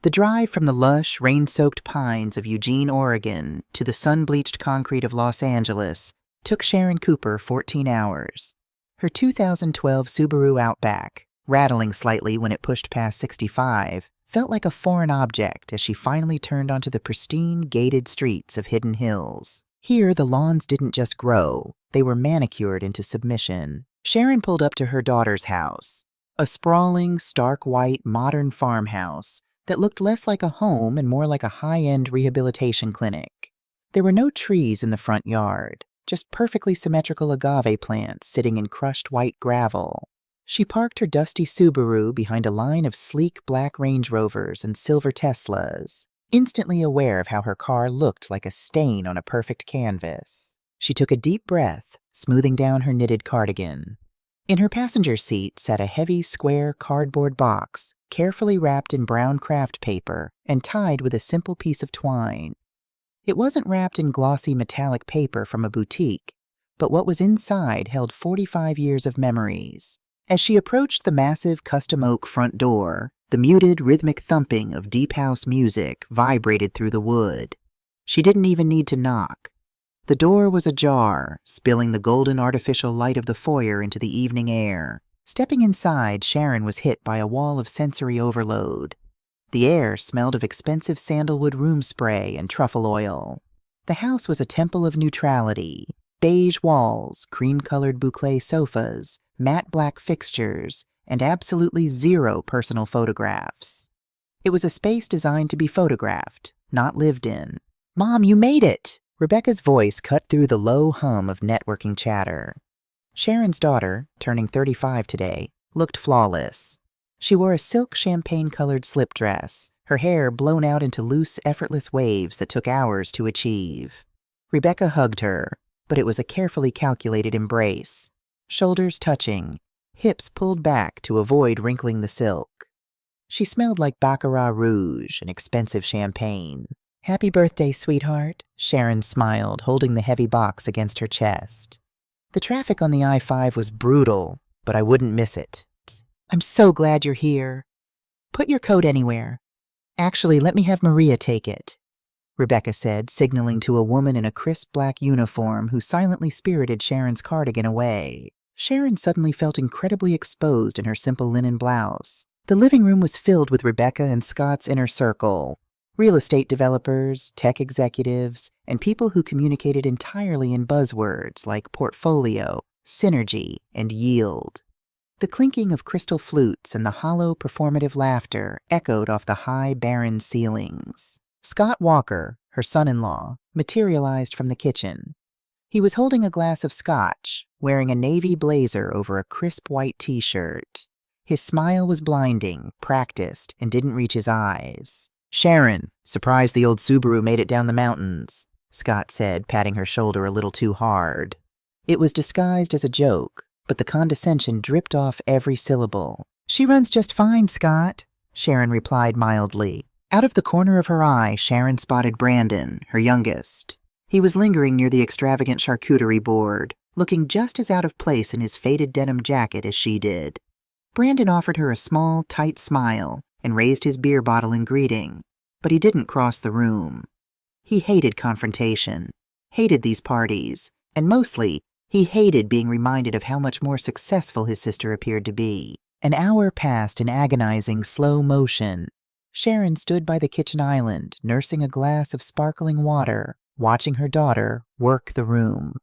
The drive from the lush, rain-soaked pines of Eugene, Oregon, to the sun-bleached concrete of Los Angeles took Sharon Cooper 14 hours. Her 2012 Subaru Outback, rattling slightly when it pushed past 65, felt like a foreign object as she finally turned onto the pristine, gated streets of Hidden Hills. Here, the lawns didn't just grow, they were manicured into submission. Sharon pulled up to her daughter's house, a sprawling, stark white, modern farmhouse that looked less like a home and more like a high-end rehabilitation clinic. There were no trees in the front yard, just perfectly symmetrical agave plants sitting in crushed white gravel. She parked her dusty Subaru behind a line of sleek black Range Rovers and silver Teslas, instantly aware of how her car looked like a stain on a perfect canvas. She took a deep breath, smoothing down her knitted cardigan. In her passenger seat sat a heavy, square cardboard box, carefully wrapped in brown craft paper and tied with a simple piece of twine. It wasn't wrapped in glossy metallic paper from a boutique, but what was inside held 45 years of memories. As she approached the massive custom oak front door, the muted, rhythmic thumping of deep house music vibrated through the wood. She didn't even need to knock. The door was ajar, spilling the golden artificial light of the foyer into the evening air. Stepping inside, Sharon was hit by a wall of sensory overload. The air smelled of expensive sandalwood room spray and truffle oil. The house was a temple of neutrality. Beige walls, cream-colored boucle sofas, matte black fixtures, and absolutely zero personal photographs. It was a space designed to be photographed, not lived in. "Mom, you made it!" Rebecca's voice cut through the low hum of networking chatter. Sharon's daughter, turning 35 today, looked flawless. She wore a silk champagne-colored slip dress, her hair blown out into loose, effortless waves that took hours to achieve. Rebecca hugged her, but it was a carefully calculated embrace. Shoulders touching, hips pulled back to avoid wrinkling the silk. She smelled like Baccarat Rouge and expensive champagne. "Happy birthday, sweetheart," Sharon smiled, holding the heavy box against her chest. The traffic on the I-5 was brutal, but I wouldn't miss it. "I'm so glad you're here. Put your coat anywhere. Actually, let me have Maria take it," Rebecca said, signaling to a woman in a crisp black uniform who silently spirited Sharon's cardigan away. Sharon suddenly felt incredibly exposed in her simple linen blouse. The living room was filled with Rebecca and Scott's inner circle. Real estate developers, tech executives, and people who communicated entirely in buzzwords like portfolio, synergy, and yield. The clinking of crystal flutes and the hollow, performative laughter echoed off the high, barren ceilings. Scott Walker, her son-in-law, materialized from the kitchen. He was holding a glass of scotch, wearing a navy blazer over a crisp white t-shirt. His smile was blinding, practiced, and didn't reach his eyes. "Sharon, surprised the old Subaru made it down the mountains," Scott said, patting her shoulder a little too hard. It was disguised as a joke, but the condescension dripped off every syllable. "She runs just fine, Scott," Sharon replied mildly. Out of the corner of her eye, Sharon spotted Brandon, her youngest. He was lingering near the extravagant charcuterie board, looking just as out of place in his faded denim jacket as she did. Brandon offered her a small, tight smile and raised his beer bottle in greeting, but he didn't cross the room. He hated confrontation, hated these parties, and mostly, he hated being reminded of how much more successful his sister appeared to be. An hour passed in agonizing slow motion. Sharon stood by the kitchen island, nursing a glass of sparkling water, watching her daughter work the room.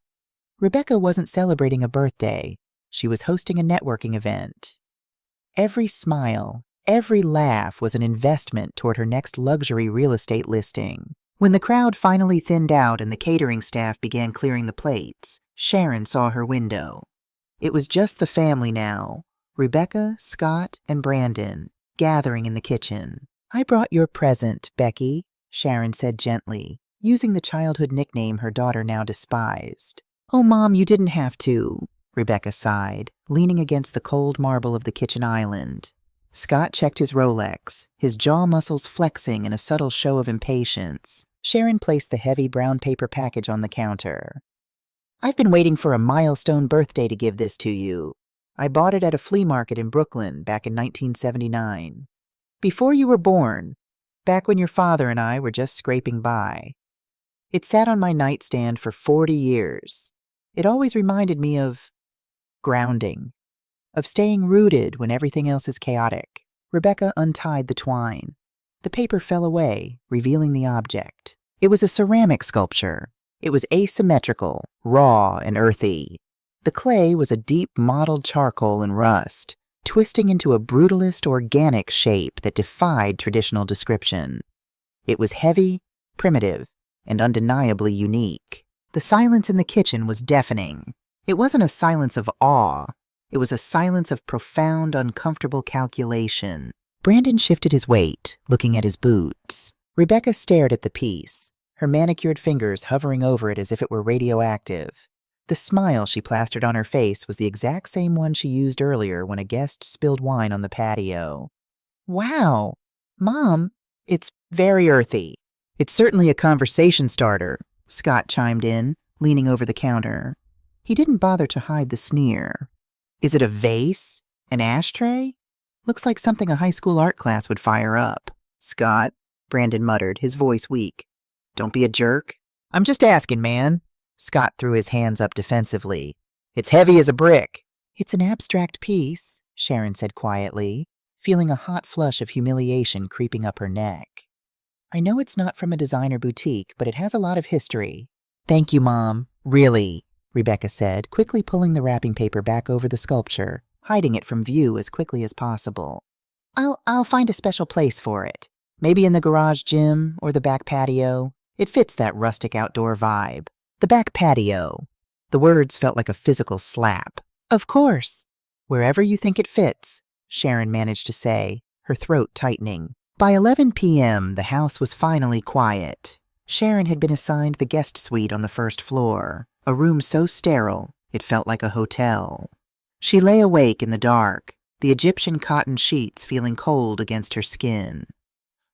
Rebecca wasn't celebrating a birthday. She was hosting a networking event. Every smile, every laugh was an investment toward her next luxury real estate listing. When the crowd finally thinned out and the catering staff began clearing the plates, Sharon saw her window. It was just the family now, Rebecca, Scott, and Brandon, gathering in the kitchen. "I brought your present, Becky," Sharon said gently, using the childhood nickname her daughter now despised. "Oh, Mom, you didn't have to," Rebecca sighed, leaning against the cold marble of the kitchen island. Scott checked his Rolex, his jaw muscles flexing in a subtle show of impatience. Sharon placed the heavy brown paper package on the counter. "I've been waiting for a milestone birthday to give this to you. I bought it at a flea market in Brooklyn back in 1979. Before you were born, back when your father and I were just scraping by. It sat on my nightstand for 40 years. It always reminded me of grounding, of staying rooted when everything else is chaotic. Rebecca untied the twine. The paper fell away, revealing the object. It was a ceramic sculpture. It was asymmetrical, raw, and earthy. The clay was a deep mottled charcoal and rust, twisting into a brutalist organic shape that defied traditional description. It was heavy, primitive, and undeniably unique. The silence in the kitchen was deafening. It wasn't a silence of awe. It was a silence of profound, uncomfortable calculation. Brandon shifted his weight, looking at his boots. Rebecca stared at the piece, her manicured fingers hovering over it as if it were radioactive. The smile she plastered on her face was the exact same one she used earlier when a guest spilled wine on the patio. Wow, Mom, it's very earthy. It's certainly a conversation starter, Scott chimed in, leaning over the counter. He didn't bother to hide the sneer. Is it a vase? An ashtray? Looks like something a high school art class would fire up. Scott, Brandon muttered, his voice weak. Don't be a jerk. I'm just asking, man. Scott threw his hands up defensively. It's heavy as a brick. It's an abstract piece, Sharon said quietly, feeling a hot flush of humiliation creeping up her neck. I know it's not from a designer boutique, but it has a lot of history. Thank you, Mom. Really, Rebecca said, quickly pulling the wrapping paper back over the sculpture, hiding it from view as quickly as possible. I'll find a special place for it. Maybe in the garage gym or the back patio. It fits that rustic outdoor vibe. The back patio. The words felt like a physical slap. Of course. Wherever you think it fits, Sharon managed to say, her throat tightening. By 11 p.m., the house was finally quiet. Sharon had been assigned the guest suite on the first floor, a room so sterile it felt like a hotel. She lay awake in the dark, the Egyptian cotton sheets feeling cold against her skin.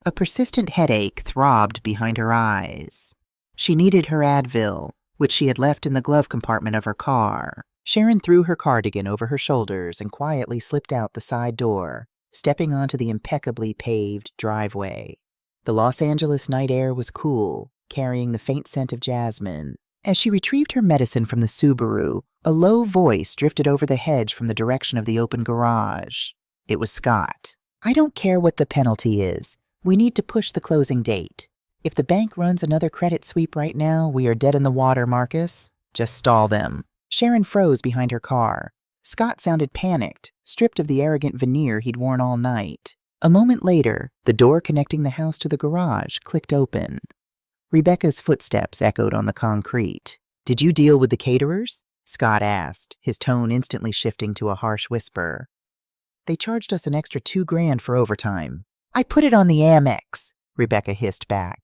A persistent headache throbbed behind her eyes. She needed her Advil, which she had left in the glove compartment of her car. Sharon threw her cardigan over her shoulders and quietly slipped out the side door, stepping onto the impeccably paved driveway. The Los Angeles night air was cool, carrying the faint scent of jasmine. As she retrieved her medicine from the Subaru, a low voice drifted over the hedge from the direction of the open garage. It was Scott. I don't care what the penalty is. We need to push the closing date. If the bank runs another credit sweep right now, we are dead in the water, Marcus. Just stall them. Sharon froze behind her car. Scott sounded panicked, stripped of the arrogant veneer he'd worn all night. A moment later, the door connecting the house to the garage clicked open. Rebecca's footsteps echoed on the concrete. Did you deal with the caterers? Scott asked, his tone instantly shifting to a harsh whisper. They charged us an extra $2,000 for overtime. I put it on the Amex, Rebecca hissed back.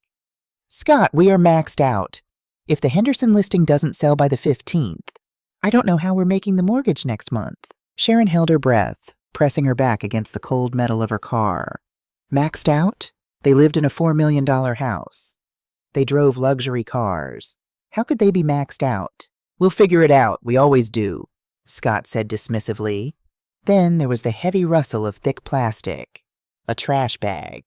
Scott, we are maxed out. If the Henderson listing doesn't sell by the 15th, I don't know how we're making the mortgage next month. Sharon held her breath, pressing her back against the cold metal of her car. Maxed out? They lived in a $4 million house. They drove luxury cars. How could they be maxed out? We'll figure it out. We always do, Scott said dismissively. Then there was the heavy rustle of thick plastic. A trash bag.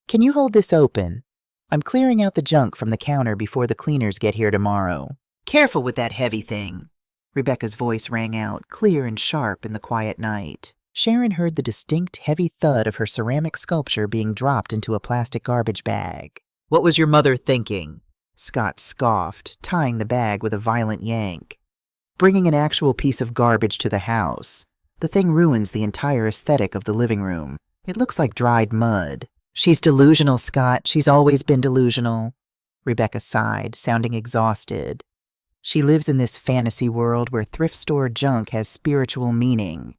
Can you hold this open? I'm clearing out the junk from the counter before the cleaners get here tomorrow. Careful with that heavy thing. Rebecca's voice rang out, clear and sharp in the quiet night. Sharon heard the distinct, heavy thud of her ceramic sculpture being dropped into a plastic garbage bag. What was your mother thinking? Scott scoffed, tying the bag with a violent yank. Bringing an actual piece of garbage to the house. The thing ruins the entire aesthetic of the living room. It looks like dried mud. She's delusional, Scott. She's always been delusional. Rebecca sighed, sounding exhausted. She lives in this fantasy world where thrift store junk has spiritual meaning.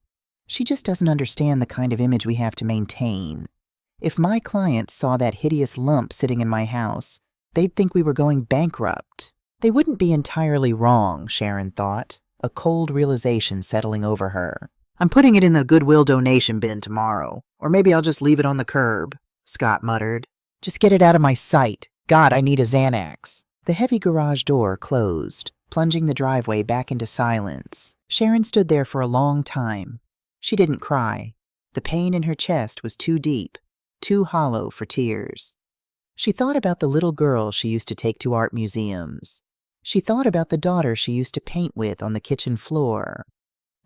She just doesn't understand the kind of image we have to maintain. If my clients saw that hideous lump sitting in my house, they'd think we were going bankrupt. They wouldn't be entirely wrong, Sharon thought, a cold realization settling over her. I'm putting it in the Goodwill donation bin tomorrow, or maybe I'll just leave it on the curb, Scott muttered. Just get it out of my sight. God, I need a Xanax. The heavy garage door closed, plunging the driveway back into silence. Sharon stood there for a long time. She didn't cry. The pain in her chest was too deep, too hollow for tears. She thought about the little girl she used to take to art museums. She thought about the daughter she used to paint with on the kitchen floor.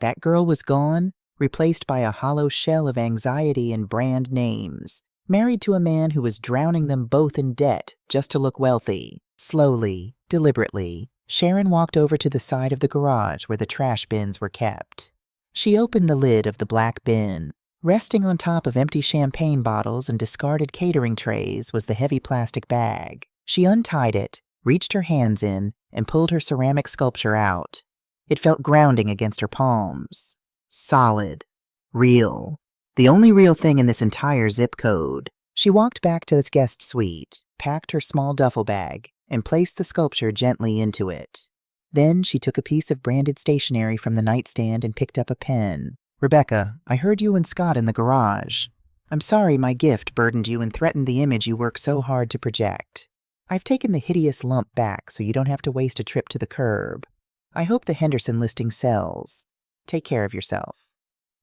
That girl was gone, replaced by a hollow shell of anxiety and brand names, married to a man who was drowning them both in debt just to look wealthy. Slowly, deliberately, Sharon walked over to the side of the garage where the trash bins were kept. She opened the lid of the black bin. Resting on top of empty champagne bottles and discarded catering trays was the heavy plastic bag. She untied it, reached her hands in, and pulled her ceramic sculpture out. It felt grounding against her palms. Solid. Real. The only real thing in this entire zip code. She walked back to its guest suite, packed her small duffel bag, and placed the sculpture gently into it. Then she took a piece of branded stationery from the nightstand and picked up a pen. Rebecca, I heard you and Scott in the garage. I'm sorry my gift burdened you and threatened the image you work so hard to project. I've taken the hideous lump back so you don't have to waste a trip to the curb. I hope the Henderson listing sells. Take care of yourself.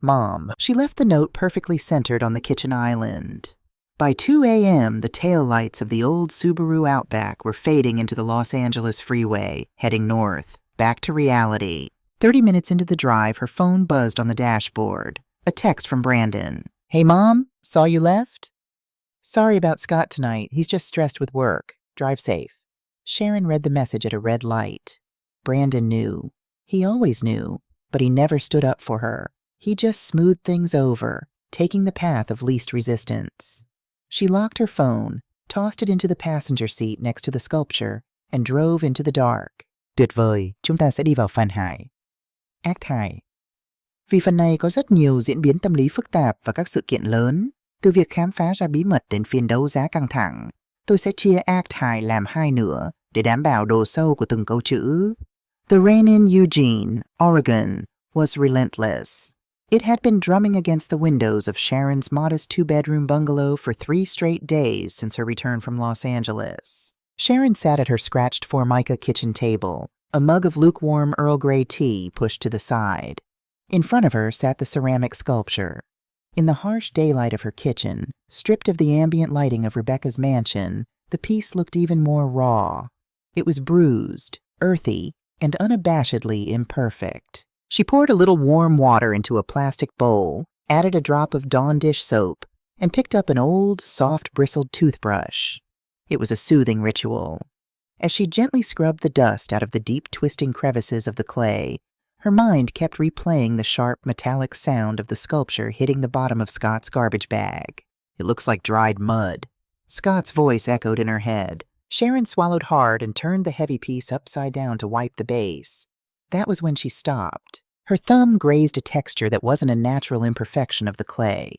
Mom. She left the note perfectly centered on the kitchen island. By 2 a.m., the taillights of the old Subaru Outback were fading into the Los Angeles freeway, heading north, back to reality. 30 minutes into the drive, her phone buzzed on the dashboard. A text from Brandon. Hey, Mom, saw you left? Sorry about Scott tonight. He's just stressed with work. Drive safe. Sharon read the message at a red light. Brandon knew. He always knew, but he never stood up for her. He just smoothed things over, taking the path of least resistance. She locked her phone, tossed it into the passenger seat next to the sculpture, and drove into the dark. Tuyệt vời, chúng ta sẽ đi vào phần 2. Act 2. Vì phần này có rất nhiều diễn biến tâm lý phức tạp và các sự kiện lớn, từ việc khám phá ra bí mật đến phiên đấu giá căng thẳng. Tôi sẽ chia Act 2 làm 2 nửa để đảm bảo độ sâu của từng câu chữ. The rain in Eugene, Oregon, was relentless. It had been drumming against the windows of Sharon's modest 2-bedroom bungalow for 3 straight days since her return from Los Angeles. Sharon sat at her scratched Formica kitchen table, a mug of lukewarm Earl Grey tea pushed to the side. In front of her sat the ceramic sculpture. In the harsh daylight of her kitchen, stripped of the ambient lighting of Rebecca's mansion, the piece looked even more raw. It was bruised, earthy, and unabashedly imperfect. She poured a little warm water into a plastic bowl, added a drop of Dawn dish soap, and picked up an old, soft-bristled toothbrush. It was a soothing ritual. As she gently scrubbed the dust out of the deep twisting crevices of the clay, her mind kept replaying the sharp, metallic sound of the sculpture hitting the bottom of Scott's garbage bag. It looks like dried mud. Scott's voice echoed in her head. Sharon swallowed hard and turned the heavy piece upside down to wipe the base. That was when she stopped. Her thumb grazed a texture that wasn't a natural imperfection of the clay.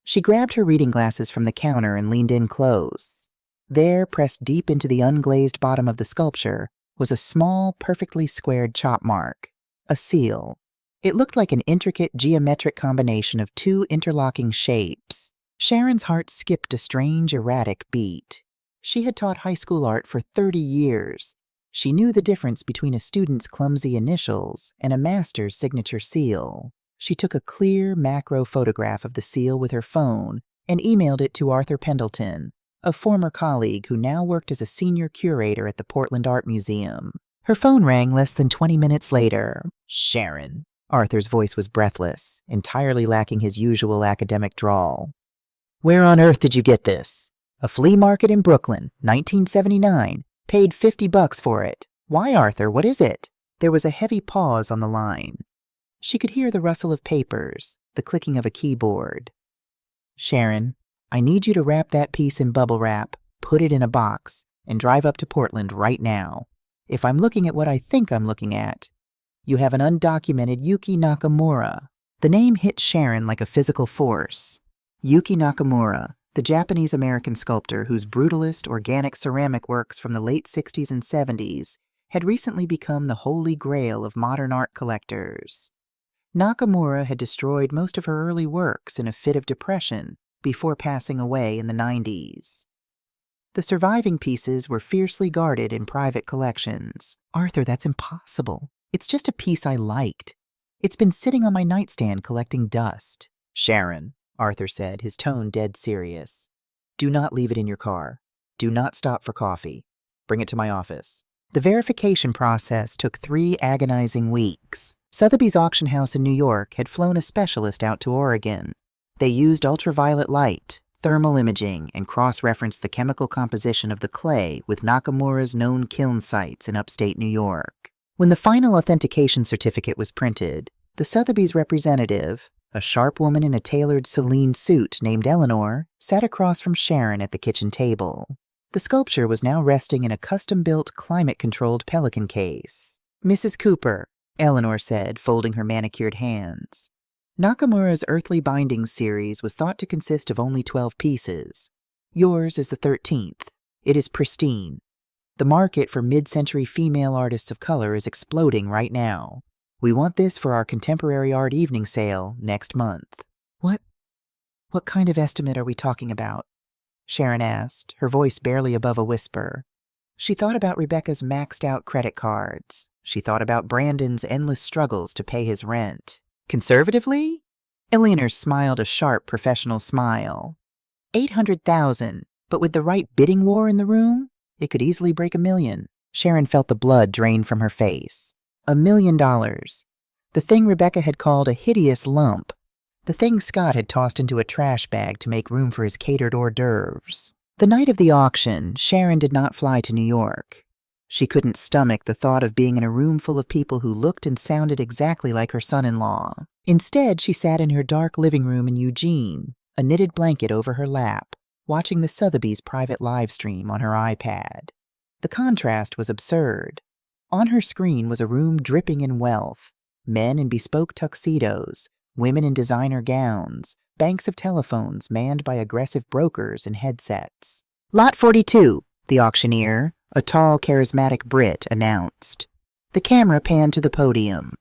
She grabbed her reading glasses from the counter and leaned in close. There, pressed deep into the unglazed bottom of the sculpture, was a small, perfectly squared chop mark. A seal. It looked like an intricate geometric combination of 2 interlocking shapes. Sharon's heart skipped a strange, erratic beat. She had taught high school art for 30 years. She knew the difference between a student's clumsy initials and a master's signature seal. She took a clear macro photograph of the seal with her phone and emailed it to Arthur Pendleton, a former colleague who now worked as a senior curator at the Portland Art Museum. Her phone rang less than 20 minutes later. Sharon. Arthur's voice was breathless, entirely lacking his usual academic drawl. Where on earth did you get this? A flea market in Brooklyn, 1979. Paid $50 for it. Why, Arthur? What is it? There was a heavy pause on the line. She could hear the rustle of papers, the clicking of a keyboard. Sharon, I need you to wrap that piece in bubble wrap, put it in a box, and drive up to Portland right now. If I'm looking at what I think I'm looking at, you have an undocumented Yuki Nakamura. The name hit Sharon like a physical force. Yuki Nakamura, the Japanese-American sculptor whose brutalist, organic ceramic works from the late 60s and 70s had recently become the holy grail of modern art collectors. Nakamura had destroyed most of her early works in a fit of depression before passing away in the 90s. The surviving pieces were fiercely guarded in private collections. Arthur, that's impossible. It's just a piece I liked. It's been sitting on my nightstand collecting dust. Sharon, Arthur said, his tone dead serious. Do not leave it in your car. Do not stop for coffee. Bring it to my office. The verification process took 3 agonizing weeks. Sotheby's auction house in New York had flown a specialist out to Oregon. They used ultraviolet light, thermal imaging, and cross-referenced the chemical composition of the clay with Nakamura's known kiln sites in upstate New York. When the final authentication certificate was printed, the Sotheby's representative, a sharp woman in a tailored Celine suit named Eleanor, sat across from Sharon at the kitchen table. The sculpture was now resting in a custom-built, climate-controlled pelican case. "Mrs. Cooper," Eleanor said, folding her manicured hands. Nakamura's Earthly Bindings series was thought to consist of only 12 pieces. Yours is the 13th. It is pristine. The market for mid-century female artists of color is exploding right now. We want this for our contemporary art evening sale next month. What kind of estimate are we talking about?" Sharon asked, her voice barely above a whisper. She thought about Rebecca's maxed-out credit cards. She thought about Brandon's endless struggles to pay his rent. Conservatively? Eleanor smiled a sharp professional smile. 800,000, but with the right bidding war in the room, it could easily break $1 million. Sharon felt the blood drain from her face. $1 million. The thing Rebecca had called a hideous lump. The thing Scott had tossed into a trash bag to make room for his catered hors d'oeuvres. The night of the auction, Sharon did not fly to New York. She couldn't stomach the thought of being in a room full of people who looked and sounded exactly like her son-in-law. Instead, she sat in her dark living room in Eugene, a knitted blanket over her lap, watching the Sotheby's private live stream on her iPad. The contrast was absurd. On her screen was a room dripping in wealth, men in bespoke tuxedos, women in designer gowns, banks of telephones manned by aggressive brokers in headsets. "Lot 42, the auctioneer, a tall, charismatic Brit, announced. The camera panned to the podium.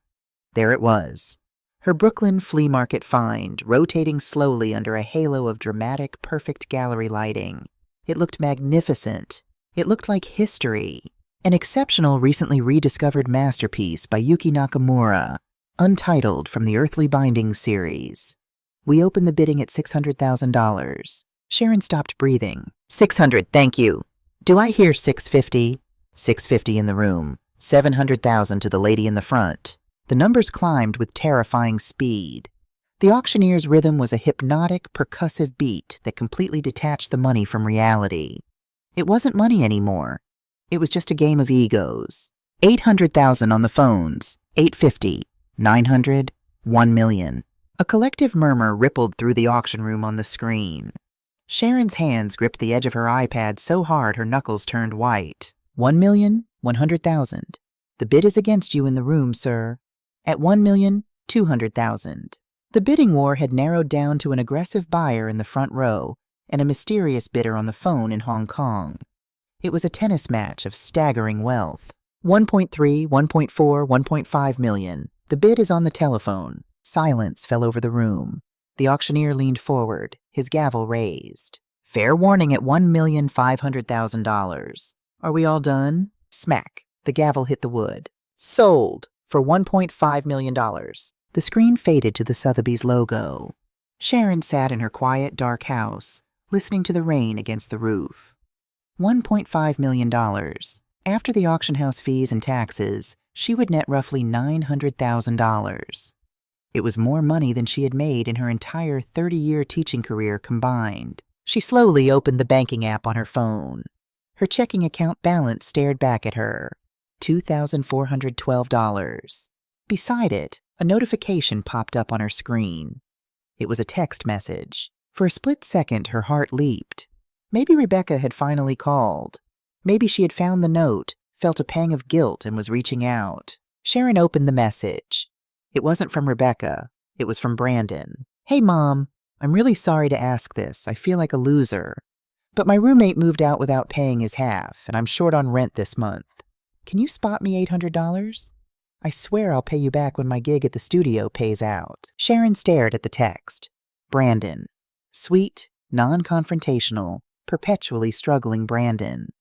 There it was, her Brooklyn flea market find, rotating slowly under a halo of dramatic, perfect gallery lighting. It looked magnificent. It looked like history. An exceptional, recently rediscovered masterpiece by Yuki Nakamura, untitled, from the Earthly Bindings series. We opened the bidding at $600,000. Sharon stopped breathing. 600, thank you. Do I hear 650? 650 in the room. 700,000 to the lady in the front. The numbers climbed with terrifying speed. The auctioneer's rhythm was a hypnotic, percussive beat that completely detached the money from reality. It wasn't money anymore. It was just a game of egos. 800,000 on the phones. 850. 900. 1 million. A collective murmur rippled through the auction room on the screen. Sharon's hands gripped the edge of her iPad so hard her knuckles turned white. 1,100,000. The bid is against you in the room, sir. At 1,200,000. The bidding war had narrowed down to an aggressive buyer in the front row and a mysterious bidder on the phone in Hong Kong. It was a tennis match of staggering wealth. 1.3, 1.4, 1.5 million. The bid is on the telephone. Silence fell over the room. The auctioneer leaned forward, his gavel raised. Fair warning at $1,500,000. Are we all done? Smack. The gavel hit the wood. Sold for $1.5 million. The screen faded to the Sotheby's logo. Sharon sat in her quiet, dark house, listening to the rain against the roof. $1.5 million. After the auction house fees and taxes, she would net roughly $900,000. It was more money than she had made in her entire 30-year teaching career combined. She slowly opened the banking app on her phone. Her checking account balance stared back at her. $2,412. Beside it, a notification popped up on her screen. It was a text message. For a split second, her heart leaped. Maybe Rebecca had finally called. Maybe she had found the note, felt a pang of guilt, and was reaching out. Sharon opened the message. It wasn't from Rebecca. It was from Brandon. Hey, Mom. I'm really sorry to ask this. I feel like a loser. But my roommate moved out without paying his half, and I'm short on rent this month. Can you spot me $800? I swear I'll pay you back when my gig at the studio pays out. Sharon stared at the text. Brandon. Sweet, non-confrontational, perpetually struggling Brandon.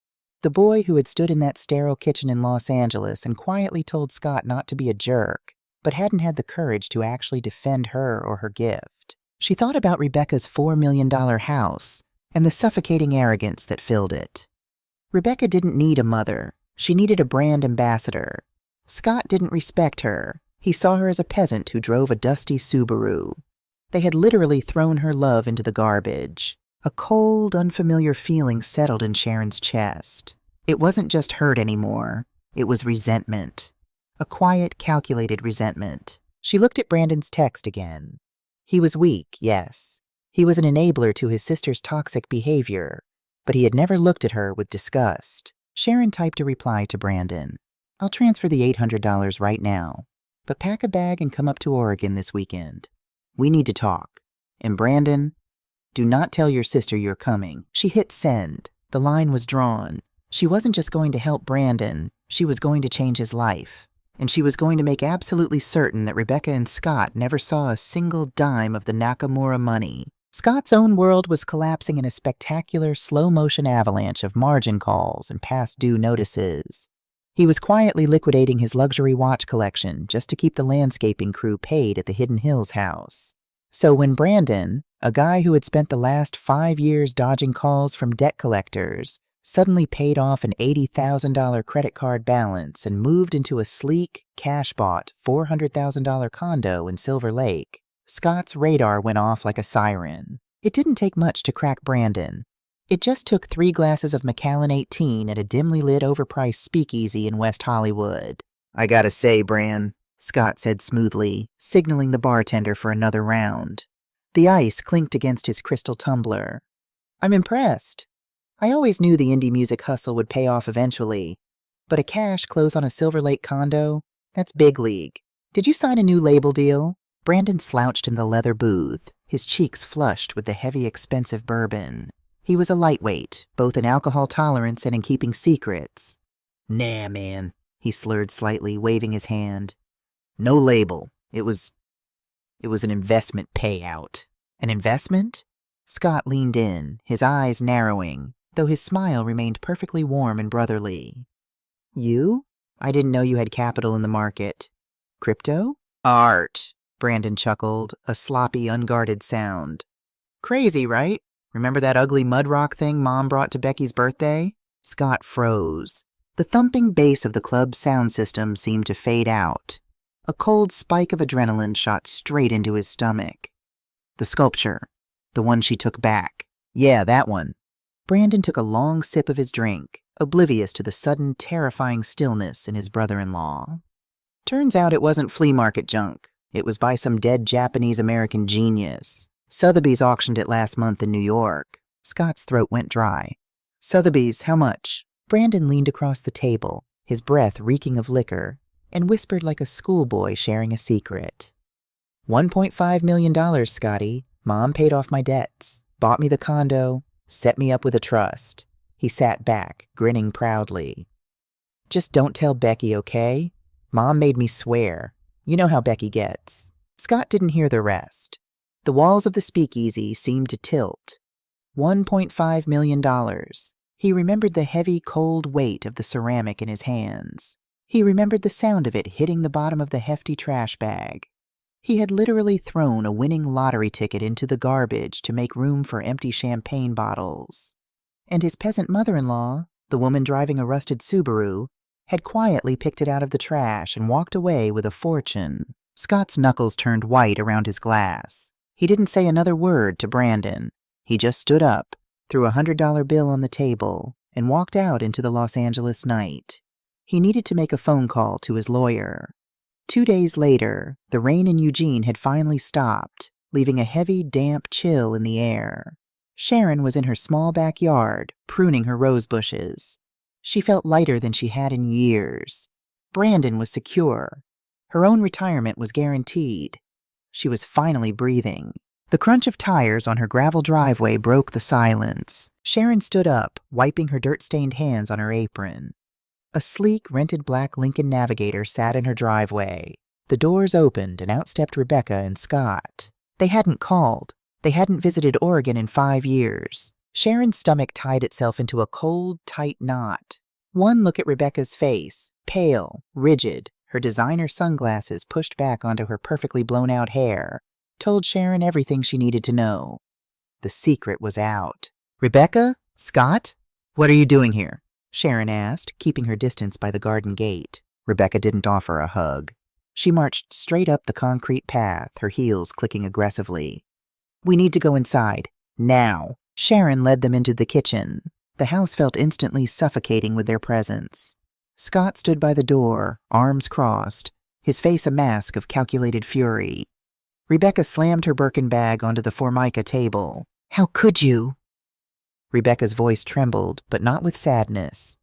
The boy who had stood in that sterile kitchen in Los Angeles and quietly told Scott not to be a jerk, but hadn't had the courage to actually defend her or her gift. She thought about Rebecca's $4 million house and the suffocating arrogance that filled it. Rebecca didn't need a mother. She needed a brand ambassador. Scott didn't respect her. He saw her as a peasant who drove a dusty Subaru. They had literally thrown her love into the garbage. A cold, unfamiliar feeling settled in Sharon's chest. It wasn't just hurt anymore. It was resentment. A quiet, calculated resentment. She looked at Brandon's text again. He was weak, yes. He was an enabler to his sister's toxic behavior, but he had never looked at her with disgust. Sharon typed a reply to Brandon. I'll transfer the $800 right now, but pack a bag and come up to Oregon this weekend. We need to talk. And Brandon, do not tell your sister you're coming. She hit send. The line was drawn. She wasn't just going to help Brandon, she was going to change his life. And she was going to make absolutely certain that Rebecca and Scott never saw a single dime of the Nakamura money. Scott's own world was collapsing in a spectacular slow-motion avalanche of margin calls and past due notices. He was quietly liquidating his luxury watch collection just to keep the landscaping crew paid at the Hidden Hills house. So when Brandon, a guy who had spent the last 5 years dodging calls from debt collectors, suddenly paid off an $80,000 credit card balance and moved into a sleek, cash-bought $400,000 condo in Silver Lake, Scott's radar went off like a siren. It didn't take much to crack Brandon. It just took 3 glasses of Macallan 18 at a dimly lit overpriced speakeasy in West Hollywood. I gotta say, Bran, Scott said smoothly, signaling the bartender for another round. The ice clinked against his crystal tumbler. I'm impressed. I always knew the indie music hustle would pay off eventually, but a cash close on a Silver Lake condo? That's big league. Did you sign a new label deal? Brandon slouched in the leather booth, his cheeks flushed with the heavy, expensive bourbon. He was a lightweight, both in alcohol tolerance and in keeping secrets. Nah, man, he slurred slightly, waving his hand. No label. It was an investment payout. An investment? Scott leaned in, his eyes narrowing, though his smile remained perfectly warm and brotherly. You? I didn't know you had capital in the market. Crypto? Art, Brandon chuckled, a sloppy, unguarded sound. Crazy, right? Remember that ugly mud rock thing Mom brought to Becky's birthday? Scott froze. The thumping bass of the club's sound system seemed to fade out. A cold spike of adrenaline shot straight into his stomach. The sculpture. The one she took back. Yeah, that one. Brandon took a long sip of his drink, oblivious to the sudden, terrifying stillness in his brother-in-law. Turns out it wasn't flea market junk. It was by some dead Japanese-American genius. Sotheby's auctioned it last month in New York. Scott's throat went dry. Sotheby's, how much? Brandon leaned across the table, his breath reeking of liquor, and whispered like a schoolboy sharing a secret. $1.5 million, Scotty. Mom paid off my debts, bought me the condo, set me up with a trust. He sat back, grinning proudly. Just don't tell Becky, okay? Mom made me swear. You know how Becky gets. Scott didn't hear the rest. The walls of the speakeasy seemed to tilt. $1.5 million. He remembered the heavy, cold weight of the ceramic in his hands. He remembered the sound of it hitting the bottom of the hefty trash bag. He had literally thrown a winning lottery ticket into the garbage to make room for empty champagne bottles. And his peasant mother-in-law, the woman driving a rusted Subaru, had quietly picked it out of the trash and walked away with a fortune. Scott's knuckles turned white around his glass. He didn't say another word to Brandon. He just stood up, threw a $100 bill on the table, and walked out into the Los Angeles night. He needed to make a phone call to his lawyer. 2 days later, the rain in Eugene had finally stopped, leaving a heavy, damp chill in the air. Sharon was in her small backyard, pruning her rose bushes. She felt lighter than she had in years. Brandon was secure. Her own retirement was guaranteed. She was finally breathing. The crunch of tires on her gravel driveway broke the silence. Sharon stood up, wiping her dirt-stained hands on her apron. A sleek, rented black Lincoln Navigator sat in her driveway. The doors opened and out stepped Rebecca and Scott. They hadn't called. They hadn't visited Oregon in 5 years. Sharon's stomach tied itself into a cold, tight knot. One look at Rebecca's face, pale, rigid, her designer sunglasses pushed back onto her perfectly blown-out hair, told Sharon everything she needed to know. The secret was out. Rebecca? Scott? What are you doing here? Sharon asked, keeping her distance by the garden gate. Rebecca didn't offer a hug. She marched straight up the concrete path, her heels clicking aggressively. We need to go inside. Now. Sharon led them into the kitchen. The house felt instantly suffocating with their presence. Scott stood by the door, arms crossed, his face a mask of calculated fury. Rebecca slammed her Birkin bag onto the Formica table. How could you? Rebecca's voice trembled, but not with sadness.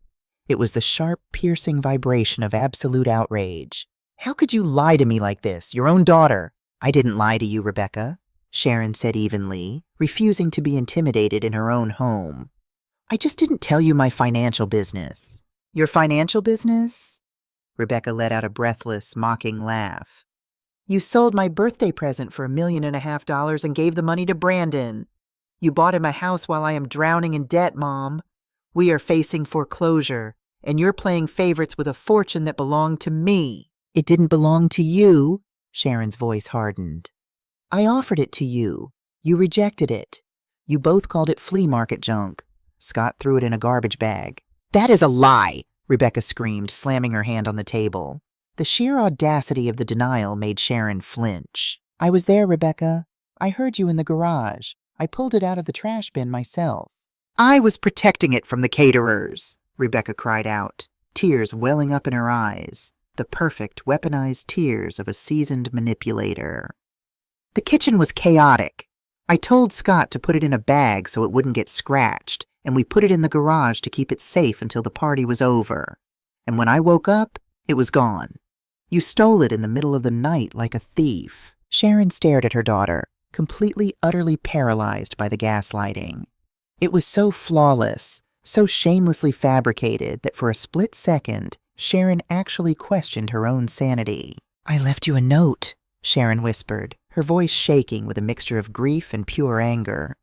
It was the sharp, piercing vibration of absolute outrage. How could you lie to me like this, your own daughter? I didn't lie to you, Rebecca, Sharon said evenly, refusing to be intimidated in her own home. I just didn't tell you my financial business. Your financial business? Rebecca let out a breathless, mocking laugh. You sold my birthday present for $1.5 million and gave the money to Brandon. You bought him a house while I am drowning in debt, Mom. We are facing foreclosure, and you're playing favorites with a fortune that belonged to me. It didn't belong to you, Sharon's voice hardened. I offered it to you. You rejected it. You both called it flea market junk. Scott threw it in a garbage bag. That is a lie, Rebecca screamed, slamming her hand on the table. The sheer audacity of the denial made Sharon flinch. I was there, Rebecca. I heard you in the garage. I pulled it out of the trash bin myself. I was protecting it from the caterers, Rebecca cried out, tears welling up in her eyes, the perfect weaponized tears of a seasoned manipulator. The kitchen was chaotic. I told Scott to put it in a bag so it wouldn't get scratched, and we put it in the garage to keep it safe until the party was over. And when I woke up, it was gone. You stole it in the middle of the night like a thief. Sharon stared at her daughter, completely, utterly paralyzed by the gaslighting. It was so flawless, so shamelessly fabricated that for a split second, Sharon actually questioned her own sanity. I left you a note, Sharon whispered, her voice shaking with a mixture of grief and pure anger.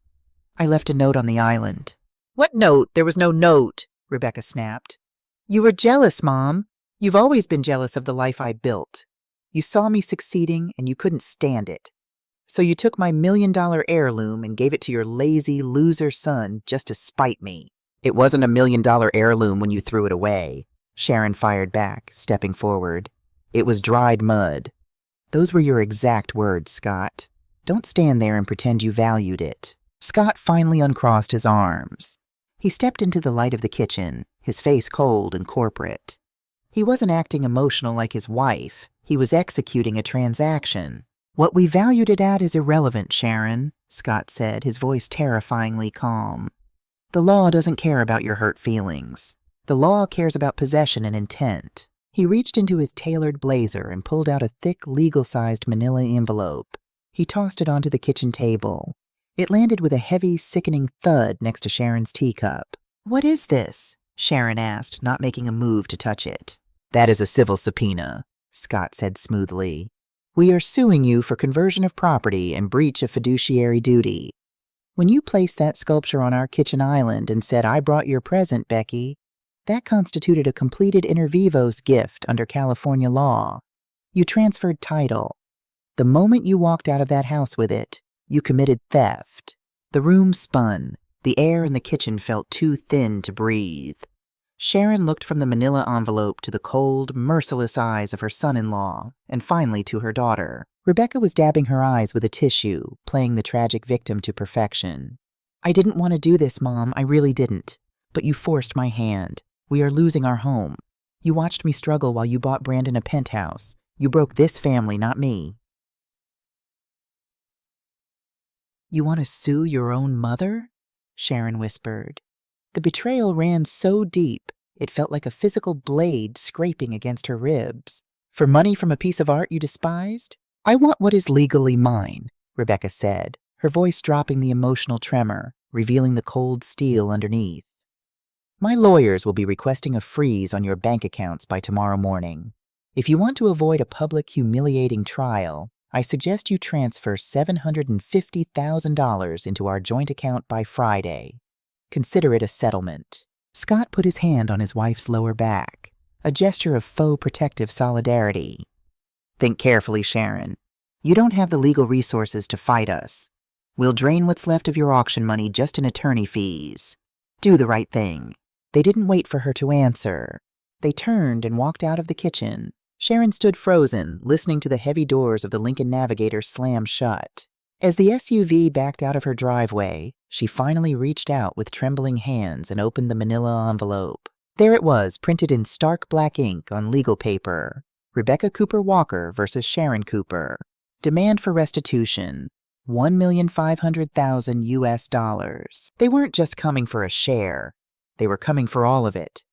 I left a note on the island. What note? There was no note, Rebecca snapped. You were jealous, Mom. You've always been jealous of the life I built. You saw me succeeding and you couldn't stand it. So you took my $1 million heirloom and gave it to your lazy loser son just to spite me. It wasn't a $1 million heirloom when you threw it away, Sharon fired back, stepping forward. It was dried mud. Those were your exact words, Scott. Don't stand there and pretend you valued it. Scott finally uncrossed his arms. He stepped into the light of the kitchen, his face cold and corporate. He wasn't acting emotional like his wife. He was executing a transaction. What we valued it at is irrelevant, Sharon, Scott said, his voice terrifyingly calm. The law doesn't care about your hurt feelings. The law cares about possession and intent. He reached into his tailored blazer and pulled out a thick, legal-sized manila envelope. He tossed it onto the kitchen table. It landed with a heavy, sickening thud next to Sharon's teacup. What is this? Sharon asked, not making a move to touch it. That is a civil subpoena, Scott said smoothly. We are suing you for conversion of property and breach of fiduciary duty. When you placed that sculpture on our kitchen island and said, I brought your present, Becky, that constituted a completed inter vivos gift under California law. You transferred title. The moment you walked out of that house with it, you committed theft. The room spun. The air in the kitchen felt too thin to breathe. Sharon looked from the manila envelope to the cold, merciless eyes of her son-in-law, and finally to her daughter. Rebecca was dabbing her eyes with a tissue, playing the tragic victim to perfection. I didn't want to do this, Mom, I really didn't. But you forced my hand. We are losing our home. You watched me struggle while you bought Brandon a penthouse. You broke this family, not me. You want to sue your own mother? Sharon whispered. The betrayal ran so deep, it felt like a physical blade scraping against her ribs. For money from a piece of art you despised? I want what is legally mine, Rebecca said, her voice dropping the emotional tremor, revealing the cold steel underneath. My lawyers will be requesting a freeze on your bank accounts by tomorrow morning. If you want to avoid a public, humiliating trial, I suggest you transfer $750,000 into our joint account by Friday. Consider it a settlement. Scott put his hand on his wife's lower back, a gesture of faux protective solidarity. Think carefully, Sharon. You don't have the legal resources to fight us. We'll drain what's left of your auction money just in attorney fees. Do the right thing." They didn't wait for her to answer. They turned and walked out of the kitchen. Sharon stood frozen, listening to the heavy doors of the Lincoln Navigator slam shut. As the SUV backed out of her driveway, she finally reached out with trembling hands and opened the manila envelope. There it was, printed in stark black ink on legal paper. Rebecca Cooper Walker versus Sharon Cooper. Demand for restitution. $1,500,000 US. They weren't just coming for a share. They were coming for all of it.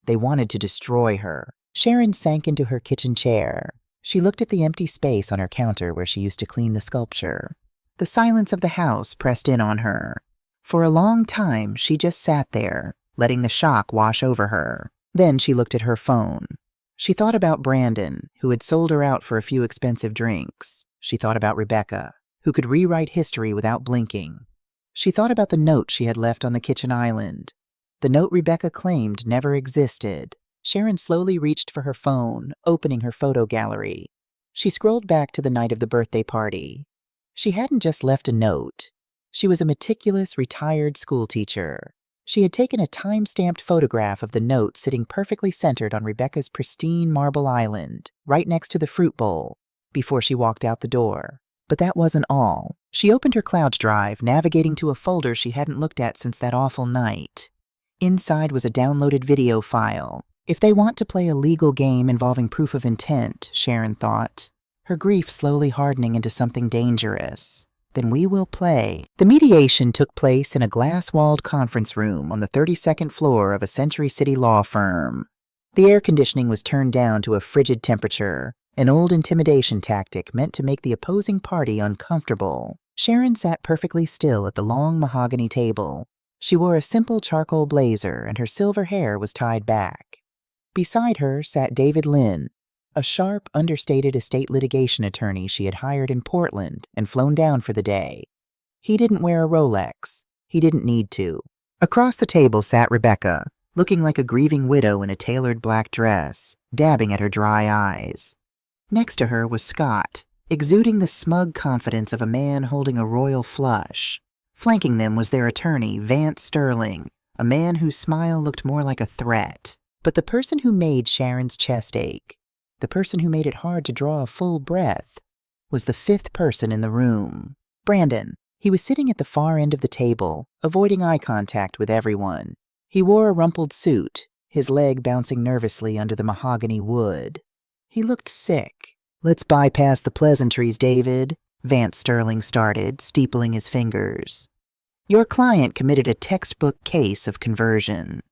They wanted to destroy her. Sharon sank into her kitchen chair. She looked at the empty space on her counter where she used to clean the sculpture. The silence of the house pressed in on her. For a long time, she just sat there, letting the shock wash over her. Then she looked at her phone. She thought about Brandon, who had sold her out for a few expensive drinks. She thought about Rebecca, who could rewrite history without blinking. She thought about the note she had left on the kitchen island. The note Rebecca claimed never existed. Sharon slowly reached for her phone, opening her photo gallery. She scrolled back to the night of the birthday party. She hadn't just left a note. She was a meticulous, retired schoolteacher. She had taken a time-stamped photograph of the note sitting perfectly centered on Rebecca's pristine marble island, right next to the fruit bowl, before she walked out the door. But that wasn't all. She opened her clouds drive, navigating to a folder she hadn't looked at since that awful night. Inside was a downloaded video file. If they want to play a legal game involving proof of intent, Sharon thought, her grief slowly hardening into something dangerous, then we will play. The mediation took place in a glass-walled conference room on the 32nd floor of a Century City law firm. The air conditioning was turned down to a frigid temperature, an old intimidation tactic meant to make the opposing party uncomfortable. Sharon sat perfectly still at the long mahogany table. She wore a simple charcoal blazer and her silver hair was tied back. Beside her sat David Lynn, a sharp, understated estate litigation attorney she had hired in Portland and flown down for the day. He didn't wear a Rolex. He didn't need to. Across the table sat Rebecca, looking like a grieving widow in a tailored black dress, dabbing at her dry eyes. Next to her was Scott, exuding the smug confidence of a man holding a royal flush. Flanking them was their attorney, Vance Sterling, a man whose smile looked more like a threat. But the person who made Sharon's chest ache, the person who made it hard to draw a full breath, was the fifth person in the room. Brandon. He was sitting at the far end of the table, avoiding eye contact with everyone. He wore a rumpled suit, his leg bouncing nervously under the mahogany wood. He looked sick. "Let's bypass the pleasantries, David," Vance Sterling started, steepling his fingers. "Your client committed a textbook case of conversion.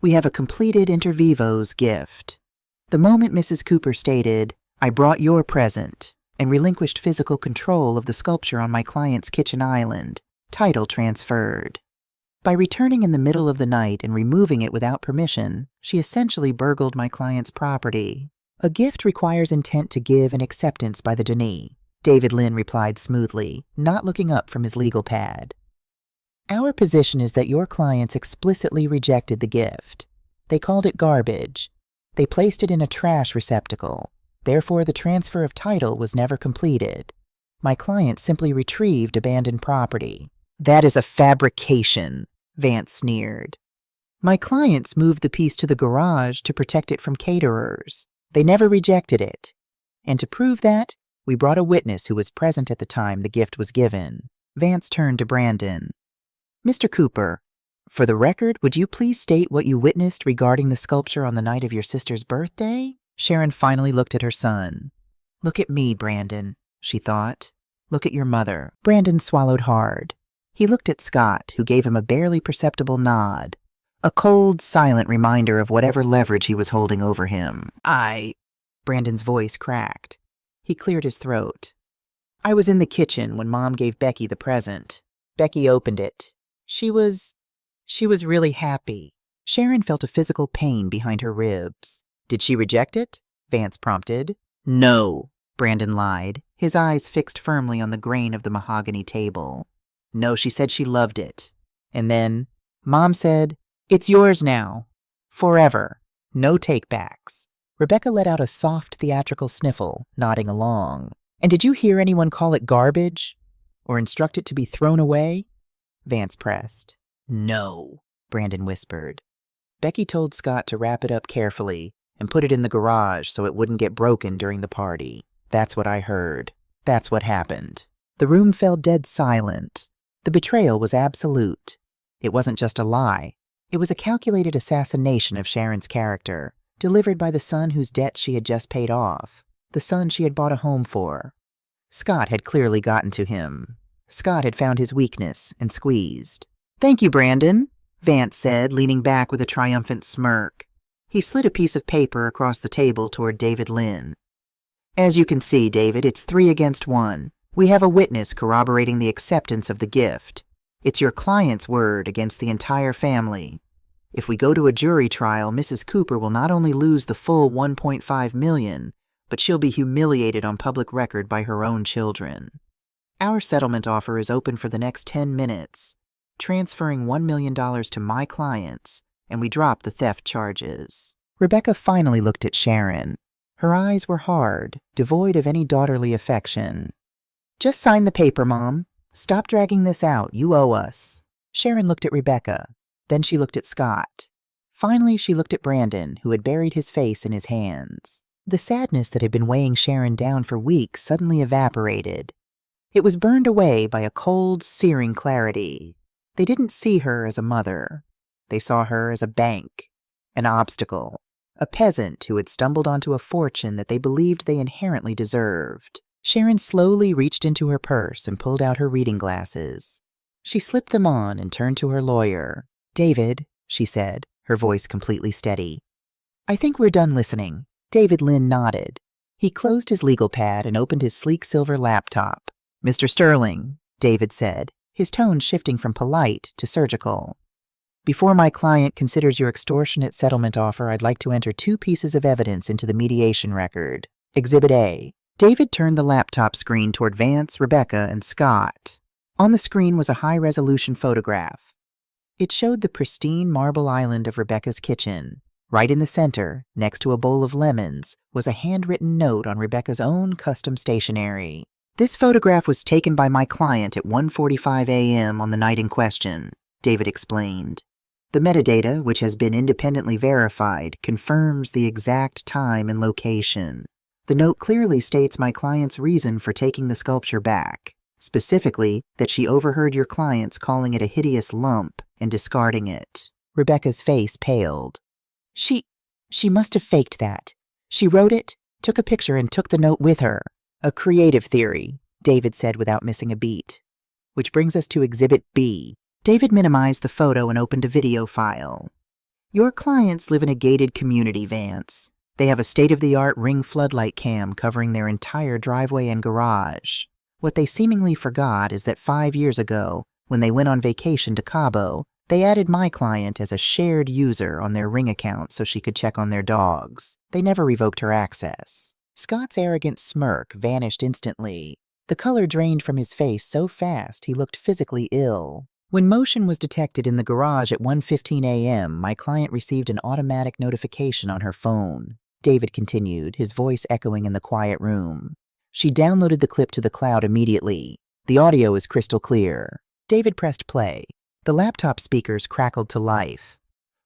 We have a completed inter vivos gift." The moment Mrs. Cooper stated, "I brought your present," and relinquished physical control of the sculpture on my client's kitchen island, title transferred. By returning in the middle of the night and removing it without permission, she essentially burgled my client's property. "A gift requires intent to give and acceptance by the donee," David Lynn replied smoothly, not looking up from his legal pad. "Our position is that your clients explicitly rejected the gift. They called it garbage. They placed it in a trash receptacle. Therefore, the transfer of title was never completed. My client simply retrieved abandoned property." "That is a fabrication," Vance sneered. "My clients moved the piece to the garage to protect it from caterers. They never rejected it. And to prove that, we brought a witness who was present at the time the gift was given." Vance turned to Brandon. "Mr. Cooper, for the record, would you please state what you witnessed regarding the sculpture on the night of your sister's birthday?" Sharon finally looked at her son. "Look at me, Brandon," she thought. "Look at your mother." Brandon swallowed hard. He looked at Scott, who gave him a barely perceptible nod, a cold, silent reminder of whatever leverage he was holding over him. Brandon's voice cracked. He cleared his throat. "I was in the kitchen when Mom gave Becky the present. Becky opened it. She was really happy." Sharon felt a physical pain behind her ribs. "Did she reject it?" Vance prompted. "No," Brandon lied, his eyes fixed firmly on the grain of the mahogany table. "No, she said she loved it. And then, Mom said, 'It's yours now. Forever. No take-backs.'" Rebecca let out a soft theatrical sniffle, nodding along. "And did you hear anyone call it garbage?" or instruct it to be thrown away? Vance pressed. No, Brandon whispered. Becky told Scott to wrap it up carefully and put it in the garage so it wouldn't get broken during the party. That's what I heard. That's what happened. The room fell dead silent. The betrayal was absolute. It wasn't just a lie. It was a calculated assassination of Sharon's character, delivered by the son whose debts she had just paid off, the son she had bought a home for. Scott had clearly gotten to him. Scott had found his weakness and squeezed. "Thank you, Brandon," Vance said, leaning back with a triumphant smirk. He slid a piece of paper across the table toward David Lynn. "As you can see, David, it's 3 against 1. We have a witness corroborating the acceptance of the gift. It's your client's word against the entire family. If we go to a jury trial, Mrs. Cooper will not only lose the full $1.5 million, but she'll be humiliated on public record by her own children. Our settlement offer is open for the next 10 minutes, transferring $1 million to my clients, and we drop the theft charges." Rebecca finally looked at Sharon. Her eyes were hard, devoid of any daughterly affection. "Just sign the paper, Mom. Stop dragging this out. You owe us." Sharon looked at Rebecca. Then she looked at Scott. Finally, she looked at Brandon, who had buried his face in his hands. The sadness that had been weighing Sharon down for weeks suddenly evaporated. It was burned away by a cold, searing clarity. They didn't see her as a mother. They saw her as a bank, an obstacle, a peasant who had stumbled onto a fortune that they believed they inherently deserved. Sharon slowly reached into her purse and pulled out her reading glasses. She slipped them on and turned to her lawyer. "David," she said, her voice completely steady. "I think we're done listening." David Lynn nodded. He closed his legal pad and opened his sleek silver laptop. "Mr. Sterling," David said, his tone shifting from polite to surgical. "Before my client considers your extortionate settlement offer, I'd like to enter 2 pieces of evidence into the mediation record. Exhibit A." David turned the laptop screen toward Vance, Rebecca, and Scott. On the screen was a high-resolution photograph. It showed the pristine marble island of Rebecca's kitchen. Right in the center, next to a bowl of lemons, was a handwritten note on Rebecca's own custom stationery. "This photograph was taken by my client at 1:45 a.m. on the night in question," David explained. "The metadata, which has been independently verified, confirms the exact time and location. The note clearly states my client's reason for taking the sculpture back, specifically that she overheard your clients calling it a hideous lump and discarding it." Rebecca's face paled. She must have faked that. She wrote it, took a picture, and took the note with her." "A creative theory," David said without missing a beat. "Which brings us to Exhibit B." David minimized the photo and opened a video file. "Your clients live in a gated community, Vance. They have a state-of-the-art Ring floodlight cam covering their entire driveway and garage. What they seemingly forgot is that 5 years ago, when they went on vacation to Cabo, they added my client as a shared user on their Ring account so she could check on their dogs. They never revoked her access." Scott's arrogant smirk vanished instantly. The color drained from his face so fast he looked physically ill. "When motion was detected in the garage at 1:15 a.m., my client received an automatic notification on her phone," David continued, his voice echoing in the quiet room. "She downloaded the clip to the cloud immediately. The audio is crystal clear." David pressed play. The laptop speakers crackled to life.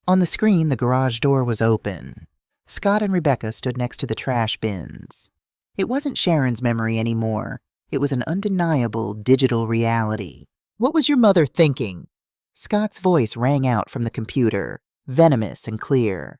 On the screen, the garage door was open. Scott and Rebecca stood next to the trash bins. It wasn't Sharon's memory anymore. It was an undeniable digital reality. "What was your mother thinking?" Scott's voice rang out from the computer, venomous and clear.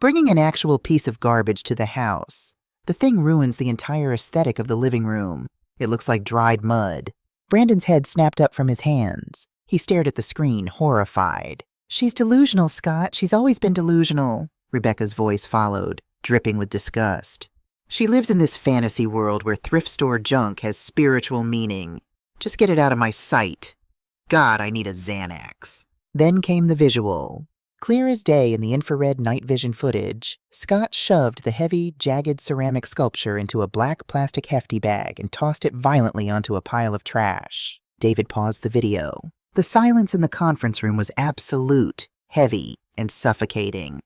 "Bringing an actual piece of garbage to the house. The thing ruins the entire aesthetic of the living room. It looks like dried mud." Brandon's head snapped up from his hands. He stared at the screen, horrified. "She's delusional, Scott. She's always been delusional," Rebecca's voice followed, dripping with disgust. "She lives in this fantasy world where thrift store junk has spiritual meaning. Just get it out of my sight. God, I need a Xanax." Then came the visual. Clear as day in the infrared night vision footage, Scott shoved the heavy, jagged ceramic sculpture into a black plastic hefty bag and tossed it violently onto a pile of trash. David paused the video. The silence in the conference room was absolute, heavy, and suffocating.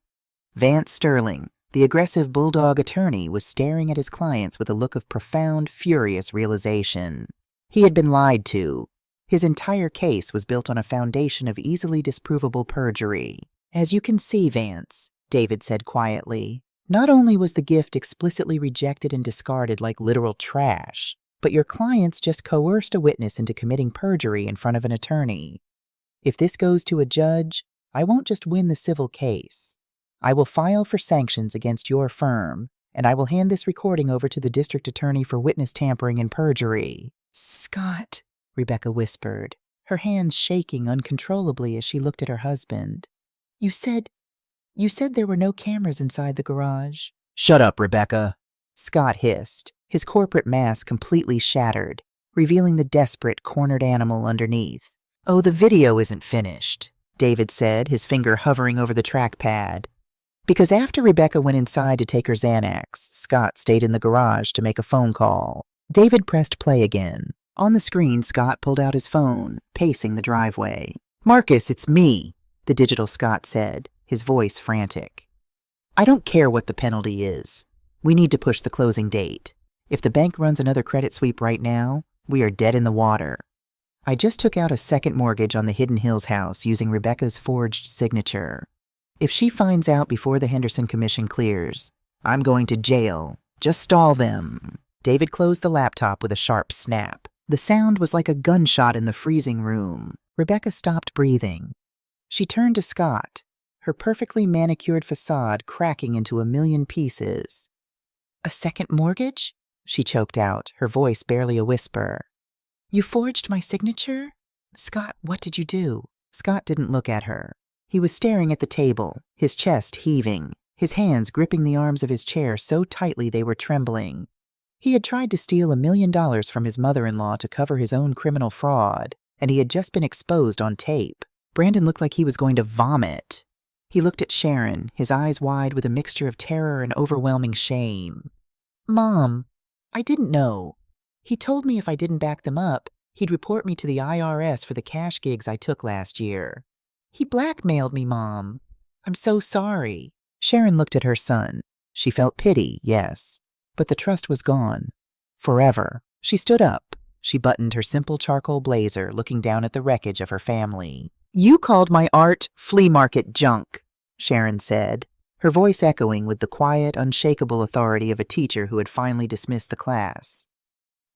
Vance Sterling, the aggressive bulldog attorney, was staring at his clients with a look of profound, furious realization. He had been lied to. His entire case was built on a foundation of easily disprovable perjury. As you can see, Vance, David said quietly, not only was the gift explicitly rejected and discarded like literal trash, but your clients just coerced a witness into committing perjury in front of an attorney. If this goes to a judge, I won't just win the civil case. I will file for sanctions against your firm, and I will hand this recording over to the district attorney for witness tampering and perjury. Scott, Rebecca whispered, her hands shaking uncontrollably as she looked at her husband. You said there were no cameras inside the garage. Shut up, Rebecca, Scott hissed, his corporate mask completely shattered, revealing the desperate, cornered animal underneath. Oh, the video isn't finished, David said, his finger hovering over the trackpad. Because after Rebecca went inside to take her Xanax, Scott stayed in the garage to make a phone call. David pressed play again. On the screen, Scott pulled out his phone, pacing the driveway. Marcus, it's me, the digital Scott said, his voice frantic. I don't care what the penalty is. We need to push the closing date. If the bank runs another credit sweep right now, we are dead in the water. I just took out a second mortgage on the Hidden Hills house using Rebecca's forged signature. If she finds out before the Henderson Commission clears, I'm going to jail. Just stall them. David closed the laptop with a sharp snap. The sound was like a gunshot in the freezing room. Rebecca stopped breathing. She turned to Scott, her perfectly manicured facade cracking into a million pieces. A second mortgage? She choked out, her voice barely a whisper. You forged my signature? Scott, what did you do? Scott didn't look at her. He was staring at the table, his chest heaving, his hands gripping the arms of his chair so tightly they were trembling. He had tried to steal $1 million from his mother-in-law to cover his own criminal fraud, and he had just been exposed on tape. Brandon looked like he was going to vomit. He looked at Sharon, his eyes wide with a mixture of terror and overwhelming shame. Mom, I didn't know. He told me if I didn't back them up, he'd report me to the IRS for the cash gigs I took last year. He blackmailed me, Mom. I'm so sorry. Sharon looked at her son. She felt pity, yes, but the trust was gone. Forever. She stood up. She buttoned her simple charcoal blazer, looking down at the wreckage of her family. You called my art flea market junk, Sharon said, her voice echoing with the quiet, unshakable authority of a teacher who had finally dismissed the class.